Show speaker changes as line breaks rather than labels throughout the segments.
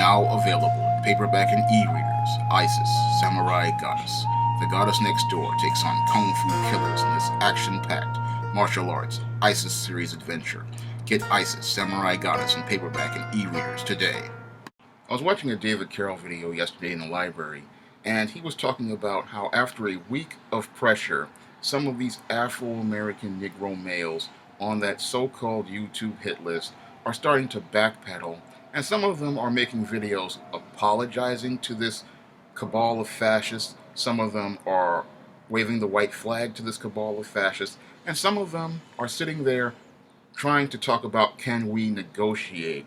Now available in paperback and e-readers, Isis, Samurai Goddess. The goddess next door takes on kung fu killers in this action-packed martial arts Isis series adventure. Get Isis, Samurai Goddess in paperback and e-readers today. I was watching a David Carroll video yesterday in the library, and he was talking about how after a week of pressure, some of these Afro-American Negro males on that so-called YouTube hit list are starting to backpedal, and some of them are making videos apologizing to this cabal of fascists. Some of them are waving the white flag to this cabal of fascists, and some of them are sitting there trying to talk about, can we negotiate?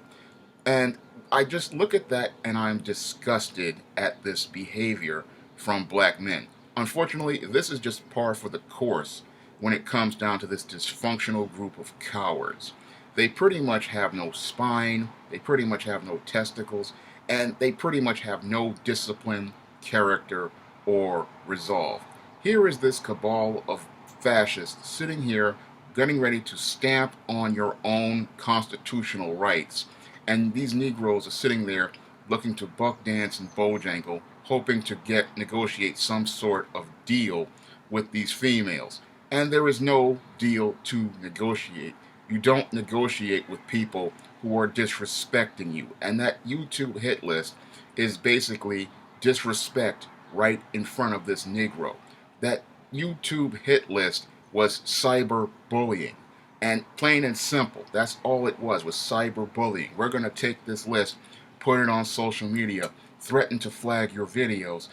And I just look at that and I'm disgusted at this behavior from black men. Unfortunately, this is just par for the course when it comes down to this dysfunctional group of cowards. They pretty much have no spine, they pretty much have no testicles, and they pretty much have no discipline, character, or resolve. Here is this cabal of fascists sitting here getting ready to stamp on your own constitutional rights. And these Negroes are sitting there looking to buck dance and bojangle, hoping to negotiate some sort of deal with these females. And there is no deal to negotiate. You don't negotiate with people who are disrespecting you. And that YouTube hit list is basically disrespect right in front of this Negro. That YouTube hit list was cyberbullying. And plain and simple, that's all it was cyberbullying. We're going to take this list, put it on social media, threaten to flag your videos,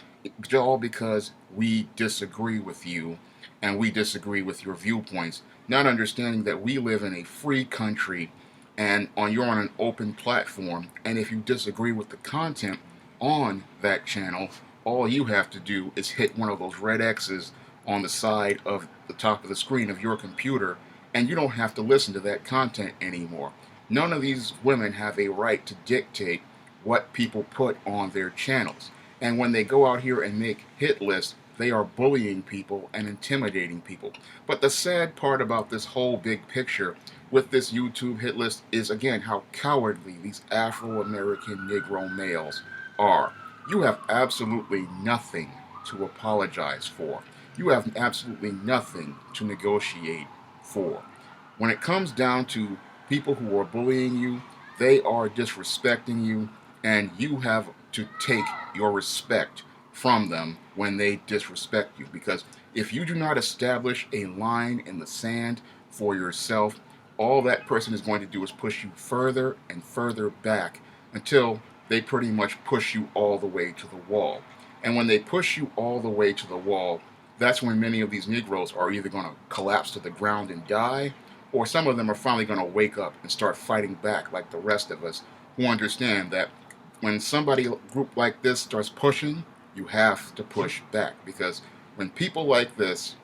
all because we disagree with you and we disagree with your viewpoints, not understanding that we live in a free country and you're on an open platform, and if you disagree with the content on that channel, all you have to do is hit one of those red X's on the side of the top of the screen of your computer, and you don't have to listen to that content anymore. None of these women have a right to dictate what people put on their channels. And when they go out here and make hit lists, they are bullying people and intimidating people. But the sad part about this whole big picture with this YouTube hit list is, again, how cowardly these Afro-American Negro males are. You have absolutely nothing to apologize for. You have absolutely nothing to negotiate for. When it comes down to people who are bullying you, they are disrespecting you, and you have to take your respect from them when they disrespect you. Because if you do not establish a line in the sand for yourself, all that person is going to do is push you further and further back until they pretty much push you all the way to the wall. And when they push you all the way to the wall, that's when many of these Negroes are either going to collapse to the ground and die, or some of them are finally going to wake up and start fighting back like the rest of us, who understand that when somebody, a group like this, starts pushing, you have to push back. Because when people like this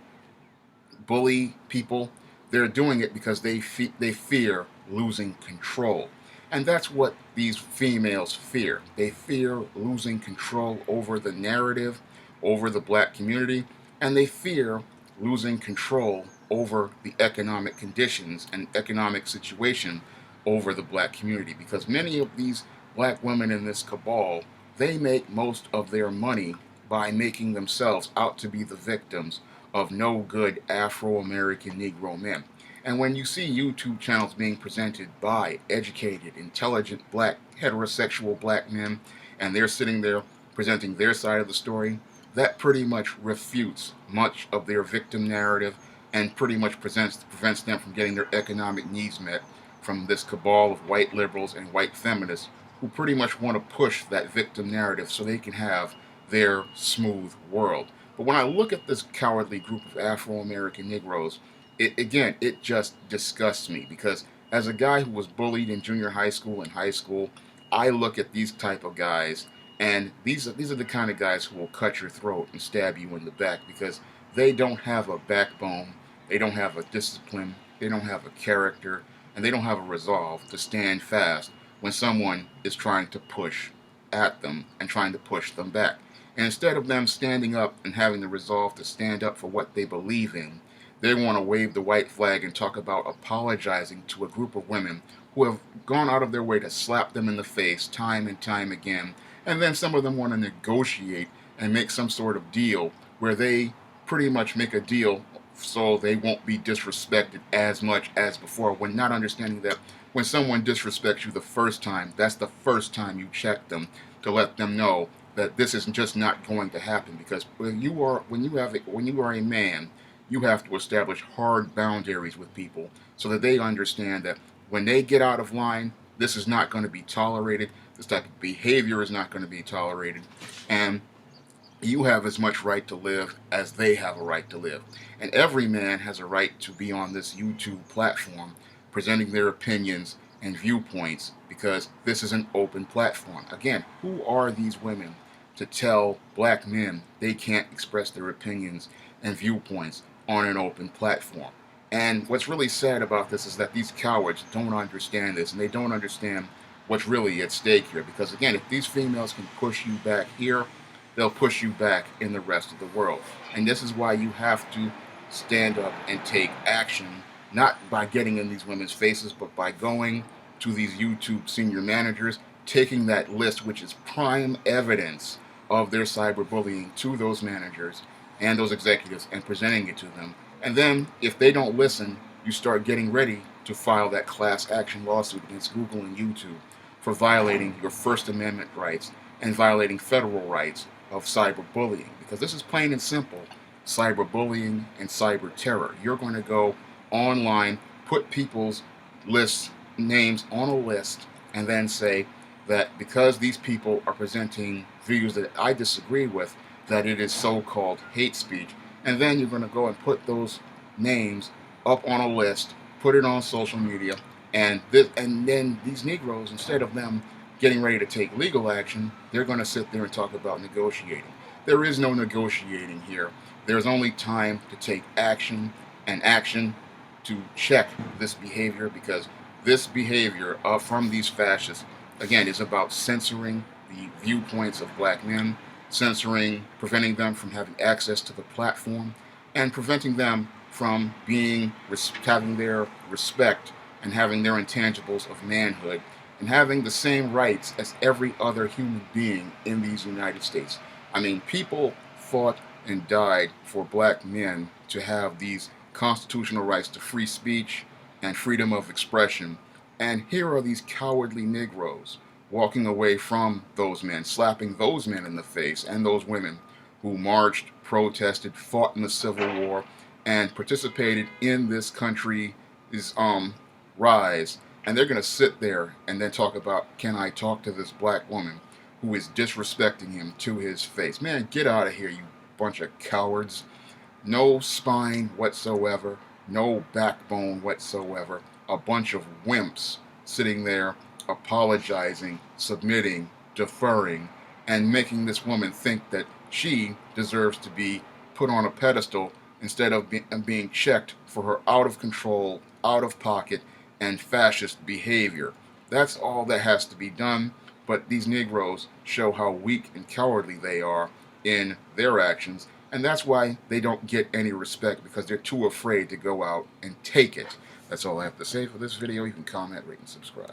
bully people, they're doing it because they fear losing control. And that's what these females fear. They fear losing control over the narrative, over the black community, and they fear losing control over the economic conditions and economic situation over the black community. Because many of these black women in this cabal, they make most of their money by making themselves out to be the victims of no good Afro-American Negro men. And when you see YouTube channels being presented by educated, intelligent, black, heterosexual black men, and they're sitting there presenting their side of the story, that pretty much refutes much of their victim narrative and pretty much prevents them from getting their economic needs met from this cabal of white liberals and white feminists who pretty much want to push that victim narrative so they can have their smooth world. But when I look at this cowardly group of Afro-American Negroes, it just disgusts me, because as a guy who was bullied in junior high school and high school, I look at these type of guys, and these are the kind of guys who will cut your throat and stab you in the back, because they don't have a backbone, they don't have a discipline, they don't have a character, and they don't have a resolve to stand fast when someone is trying to push at them and trying to push them back. And instead of them standing up and having the resolve to stand up for what they believe in, they want to wave the white flag and talk about apologizing to a group of women who have gone out of their way to slap them in the face time and time again. And then some of them want to negotiate and make some sort of deal where they pretty much make a deal so they won't be disrespected as much as before, when not understanding that when someone disrespects you the first time, that's the first time you check them to let them know that this is just not going to happen. Because when you are a man, you have to establish hard boundaries with people so that they understand that when they get out of line, this is not going to be tolerated. This type of behavior is not going to be tolerated, and you have as much right to live as they have a right to live. And every man has a right to be on this YouTube platform presenting their opinions and viewpoints, because this is an open platform. Again, who are these women to tell black men they can't express their opinions and viewpoints on an open platform? And what's really sad about this is that these cowards don't understand this, and they don't understand what's really at stake here. Because again, if these females can push you back here, they'll push you back in the rest of the world. And this is why you have to stand up and take action, not by getting in these women's faces, but by going to these YouTube senior managers, taking that list, which is prime evidence of their cyberbullying, to those managers and those executives, and presenting it to them. And then, if they don't listen, you start getting ready to file that class action lawsuit against Google and YouTube for violating your First Amendment rights and violating federal rights of cyberbullying. Because this is plain and simple cyberbullying and cyber terror. You're going to go online, put people's names on a list, and then say that because these people are presenting views that I disagree with, that it is so-called hate speech. And then you're going to go and put those names up on a list, put it on social media, and then these Negroes, instead of them getting ready to take legal action, they're going to sit there and talk about negotiating. There is no negotiating here. There's only time to take action, and action to check this behavior, because this behavior from these fascists, again, is about censoring the viewpoints of black men, preventing them from having access to the platform, and preventing them from having their respect and having their intangibles of manhood and having the same rights as every other human being in these United States. I mean, people fought and died for black men to have these constitutional rights to free speech and freedom of expression. And here are these cowardly Negroes walking away from those men, slapping those men in the face, and those women who marched, protested, fought in the Civil War, and participated in this country's rise. And they're going to sit there and then talk about, can I talk to this black woman who is disrespecting him to his face? Man, get out of here, you bunch of cowards. No spine whatsoever, no backbone whatsoever. A bunch of wimps sitting there apologizing, submitting, deferring, and making this woman think that she deserves to be put on a pedestal instead of being checked for her out of control, out of pocket, and fascist behavior. That's all that has to be done. But these Negroes show how weak and cowardly they are in their actions, and that's why they don't get any respect, because they're too afraid to go out and take it. That's all I have to say for this video. You can comment, rate, and subscribe.